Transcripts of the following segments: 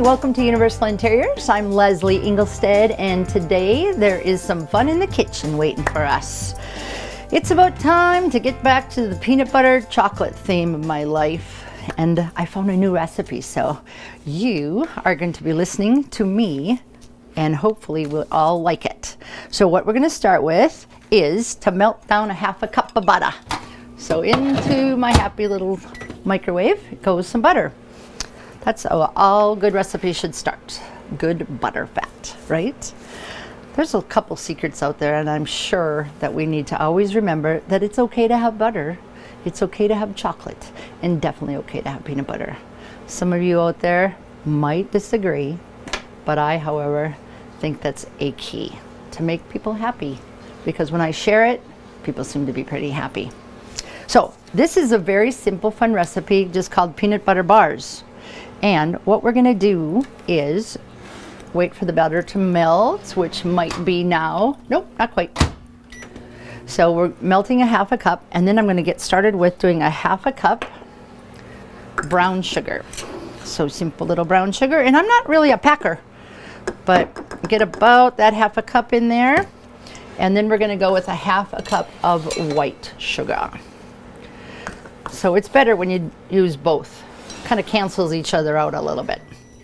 Hi, welcome to Universal Interiors. I'm Leslie Ingelstead, and today there is some fun in the kitchen waiting for us. It's about time to get back to the peanut butter chocolate theme of my life, and I found a new recipe, so you are going to be listening to me, and hopefully we'll all like it. So what we're going to start with is to melt down a half a cup of butter. So into my happy little microwave goes some butter. That's how all good recipes should start. Good butter fat, right? There's a couple secrets out there, and I'm sure that we need to always remember that it's okay to have butter, it's okay to have chocolate, and definitely okay to have peanut butter. Some of you out there might disagree, but I, however, think that's a key to make people happy, because when I share it, people seem to be pretty happy. So this is a very simple, fun recipe just called peanut butter bars. And what we're gonna do is wait for the butter to melt, which might be now. Nope, not quite. So we're melting a half a cup, and then I'm gonna get started with doing a half a cup brown sugar. So simple little brown sugar, and I'm not really a packer, but get about that half a cup in there. And then we're gonna go with a half a cup of white sugar. So it's better when you use both. Kind of cancels each other out a little bit.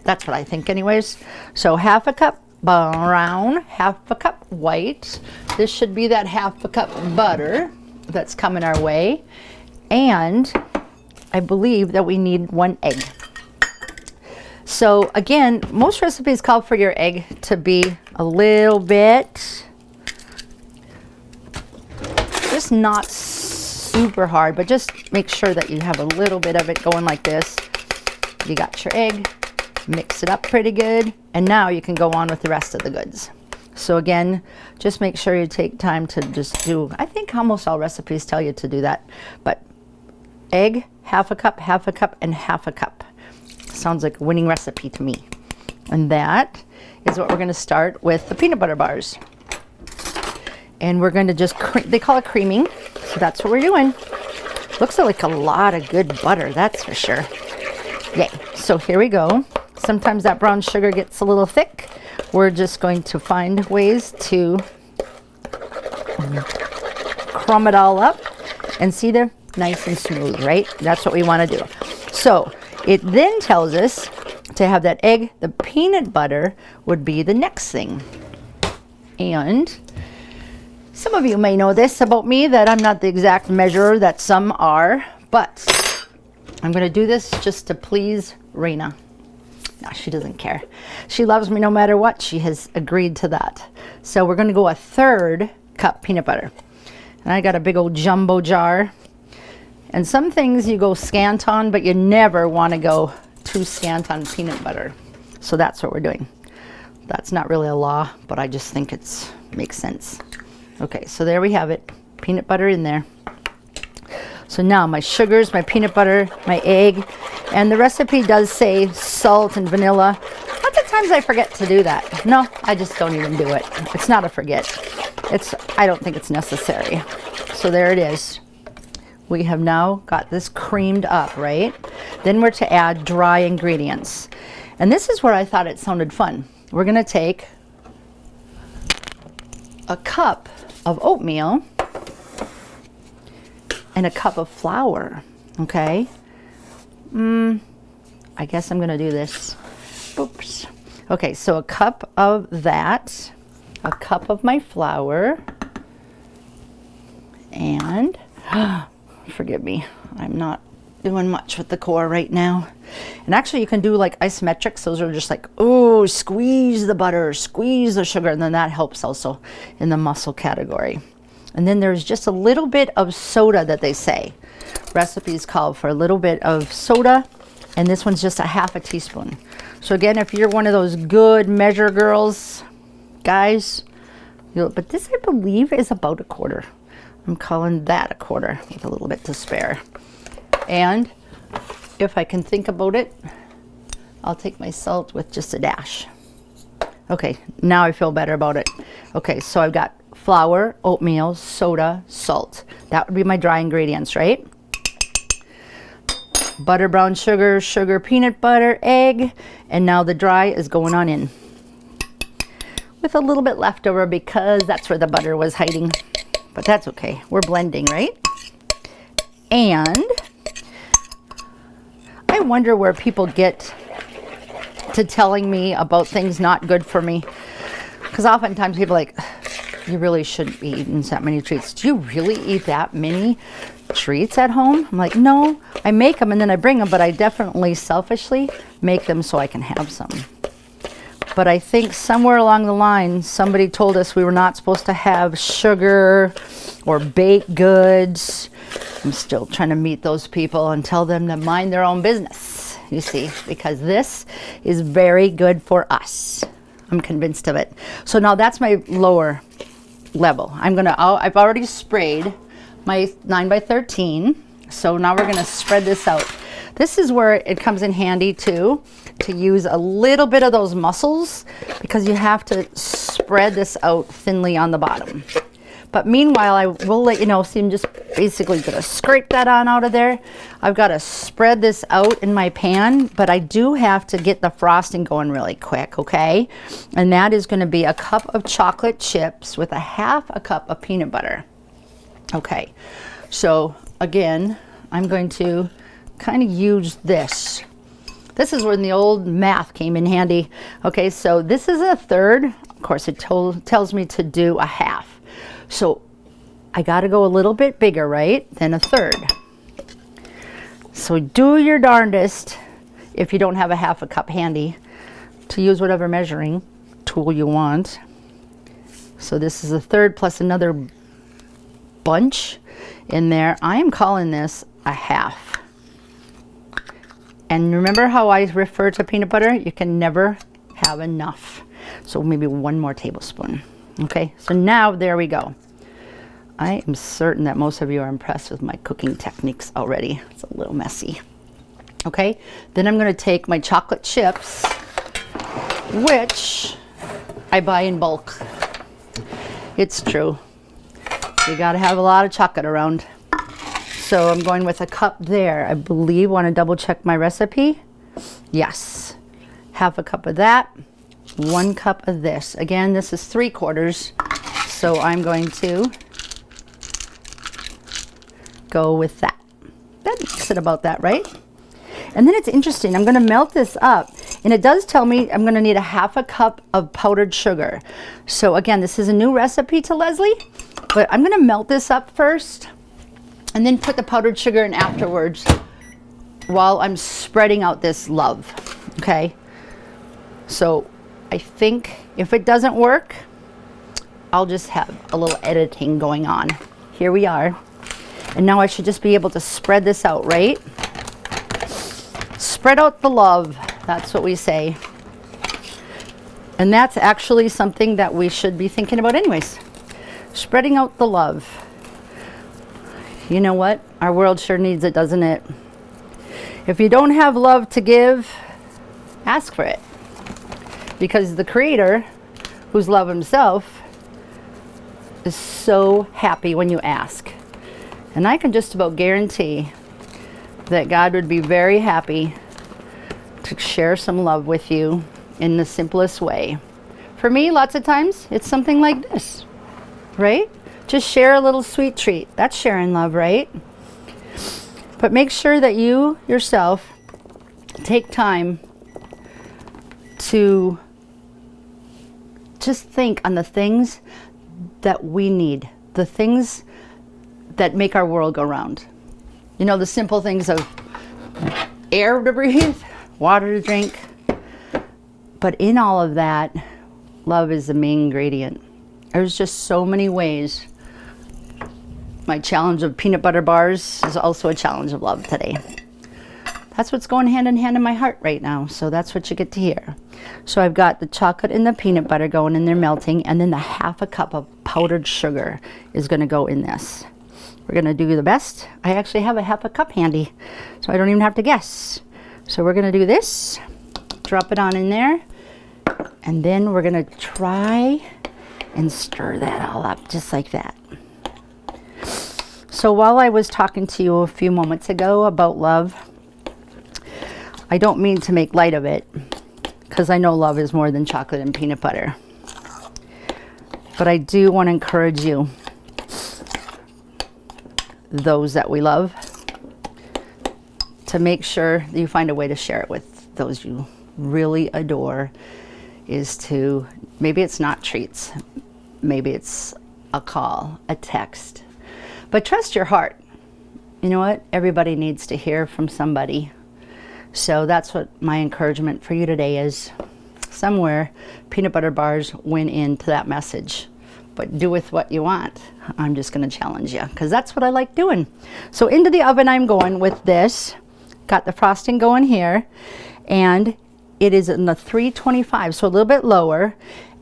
That's what I think anyways. So half a cup brown, half a cup white. This should be that half a cup butter that's coming our way. And I believe that we need 1 egg. So again, most recipes call for your egg to be a little bit, just not super hard, but just make sure that you have a little bit of it going like this. You got your egg, mix it up pretty good, and now you can go on with the rest of the goods. So again, just make sure you take time to just do, I think almost all recipes tell you to do that, but egg, half a cup, and half a cup. Sounds like a winning recipe to me. And that is what we're gonna start with the peanut butter bars. And we're gonna just, they call it creaming, so that's what we're doing. Looks like a lot of good butter, that's for sure. Yay, so here we go. Sometimes that brown sugar gets a little thick. We're just going to find ways to crumb it all up and see they're nice and smooth, right? That's what we wanna do. So it then tells us to have that egg, the peanut butter would be the next thing. And some of you may know this about me, that I'm not the exact measurer that some are, but I'm gonna do this just to please Raina. No, she doesn't care. She loves me no matter what. She has agreed to that. So we're gonna go 1/3 cup peanut butter. And I got a big old jumbo jar. And some things you go scant on, but you never wanna go too scant on peanut butter. So that's what we're doing. That's not really a law, but I just think it's makes sense. Okay, so there we have it. Peanut butter in there. So now my sugars, my peanut butter, my egg, and the recipe does say salt and vanilla. Lots of times I forget to do that. No, I just don't even do it. It's not a forget. I don't think it's necessary. So there it is. We have now got this creamed up, right? Then we're to add dry ingredients. And this is where I thought it sounded fun. We're gonna take a cup of oatmeal and a cup of flour, okay? I guess I'm gonna do this. Oops. Okay, so a cup of that, a cup of my flour, and, forgive me, I'm not doing much with the core right now. And actually you can do like isometrics. Those are just like, oh, squeeze the butter, squeeze the sugar, and then that helps also in the muscle category. And then there's just a little bit of soda that they say. Recipes call for a little bit of soda, and this one's just a half a teaspoon. So again, if you're one of those good measure girls, guys, but this I believe is about 1/4. I'm calling that 1/4 with a little bit to spare. And if I can think about it, I'll take my salt with just a dash. Okay, now I feel better about it. Okay, so I've got flour, oatmeal, soda, salt. That would be my dry ingredients, right? butter, brown sugar, sugar, peanut butter, egg, and now the dry is going on in. With a little bit left over because that's where the butter was hiding. But that's okay. We're blending, right? And I wonder where people get to telling me about things not good for me. Because oftentimes people are like, you really shouldn't be eating that many treats. Do you really eat that many treats at home? I'm like, no, I make them and then I bring them, but I definitely selfishly make them so I can have some. But I think somewhere along the line, somebody told us we were not supposed to have sugar or baked goods. I'm still trying to meet those people and tell them to mind their own business, you see, because this is very good for us. I'm convinced of it. So now that's my lower level. I've already sprayed my 9x13. So now we're gonna spread this out. This is where it comes in handy too, to use a little bit of those mussels, because you have to spread this out thinly on the bottom. But meanwhile, I will let you know, see, I'm just basically gonna scrape that on out of there. I've gotta spread this out in my pan, but I do have to get the frosting going really quick, okay? And that is gonna be a cup of chocolate chips with a half a cup of peanut butter. Okay, so again, I'm going to kind of use this. This is when the old math came in handy. Okay, so this is a third. Of course, it tells me to do a half. So I got to go a little bit bigger, right, than a third. So do your darndest, if you don't have a half a cup handy, to use whatever measuring tool you want. So this is a third plus another bunch in there. I am calling this a half. And remember how I refer to peanut butter? You can never have enough. So maybe one more tablespoon. Okay, so now there we go. I am certain that most of you are impressed with my cooking techniques already. It's a little messy. Okay, then I'm going to take my chocolate chips, which I buy in bulk. It's true. You got to have a lot of chocolate around. So I'm going with a cup there. I believe, want to double check my recipe? Yes. Half a cup of that. 1 cup of this. Again, this is 3/4. So I'm going to go with that. That makes it about that, right? And then it's interesting. I'm going to melt this up. And it does tell me I'm going to need a half a cup of powdered sugar. So again, this is a new recipe to Leslie. But I'm going to melt this up first and then put the powdered sugar in afterwards while I'm spreading out this love. Okay? So I think if it doesn't work, I'll just have a little editing going on. Here we are. And now I should just be able to spread this out, right? Spread out the love. That's what we say. And that's actually something that we should be thinking about anyways. Spreading out the love. You know what? Our world sure needs it, doesn't it? If you don't have love to give, ask for it. Because the Creator, who's love himself, is so happy when you ask. And I can just about guarantee that God would be very happy to share some love with you in the simplest way. For me, lots of times, it's something like this, right? Just share a little sweet treat. That's sharing love, right? But make sure that you yourself take time to just think on the things that we need, the things that make our world go round. You know, the simple things of air to breathe, water to drink. But in all of that, love is the main ingredient. There's just so many ways. My challenge of peanut butter bars is also a challenge of love today. That's what's going hand in hand in my heart right now. So that's what you get to hear. So I've got the chocolate and the peanut butter going in there melting, and then the half a cup of powdered sugar is going to go in this. We're going to do the best. I actually have a half a cup handy, so I don't even have to guess. So we're going to do this, drop it on in there, and then we're going to try and stir that all up just like that. So while I was talking to you a few moments ago about love, I don't mean to make light of it, because I know love is more than chocolate and peanut butter. But I do want to encourage you, those that we love, to make sure that you find a way to share it with those you really adore. Is to, maybe it's not treats, maybe it's a call, a text, but trust your heart. You know what? Everybody needs to hear from somebody. So that's what my encouragement for you today is. Somewhere peanut butter bars went into that message, but do with what you want. I'm just going to challenge you, because that's what I like doing. So into the oven I'm going with this. Got the frosting going here, and it is in the 325, so a little bit lower,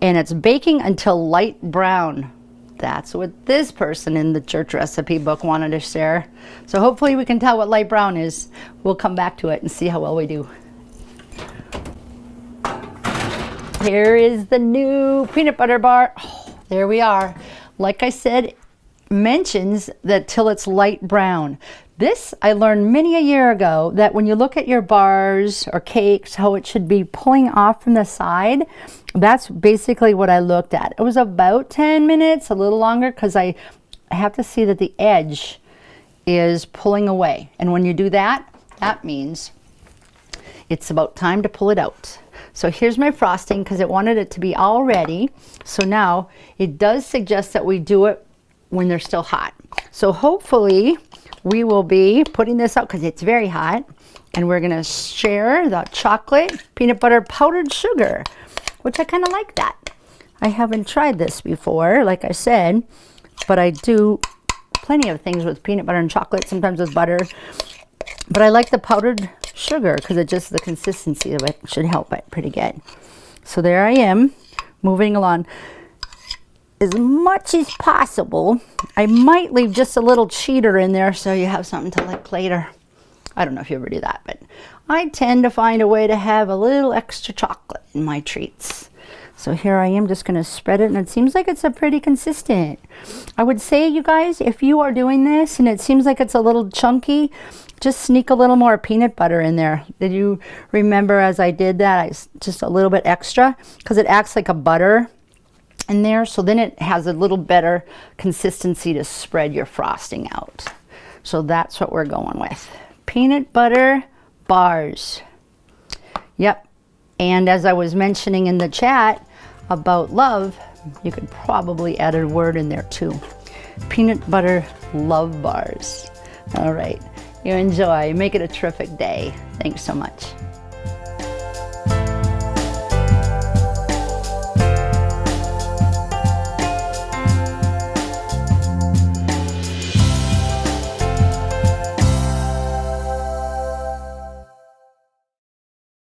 and it's baking until light brown. That's what this person in the church recipe book wanted to share. So hopefully we can tell what light brown is. We'll come back to it and see how well we do. Here is the new peanut butter bar. Oh, there we are. Like I said, mentions that till it's light brown. This I learned many a year ago, that when you look at your bars or cakes, how it should be pulling off from the side. That's basically what I looked at. It was about 10 minutes, a little longer, because I have to see that the edge is pulling away. And when you do that, that means it's about time to pull it out. So here's my frosting, because it wanted it to be all ready. So now it does suggest that we do it when they're still hot. So hopefully we will be putting this out, because it's very hot, and we're going to share the chocolate peanut butter powdered sugar, which I kind of like that. I haven't tried this before, like I said, but I do plenty of things with peanut butter and chocolate, sometimes with butter, but I like the powdered sugar because it just, the consistency of it should help it pretty good. So there I am, moving along. As much as possible, I might leave just a little cheater in there so you have something to lick later. I don't know if you ever do that, but I tend to find a way to have a little extra chocolate in my treats. So here I am just going to spread it, and it seems like it's a pretty consistent. I would say, you guys, if you are doing this and it seems like it's a little chunky, just sneak a little more peanut butter in there. Did you remember as I did that, just a little bit extra, because it acts like a butter in there, so then it has a little better consistency to spread your frosting out. So that's what we're going with. Peanut butter bars. Yep. And as I was mentioning in the chat about love, you could probably add a word in there too. Peanut butter love bars. All right. You enjoy. Make it a terrific day. Thanks so much.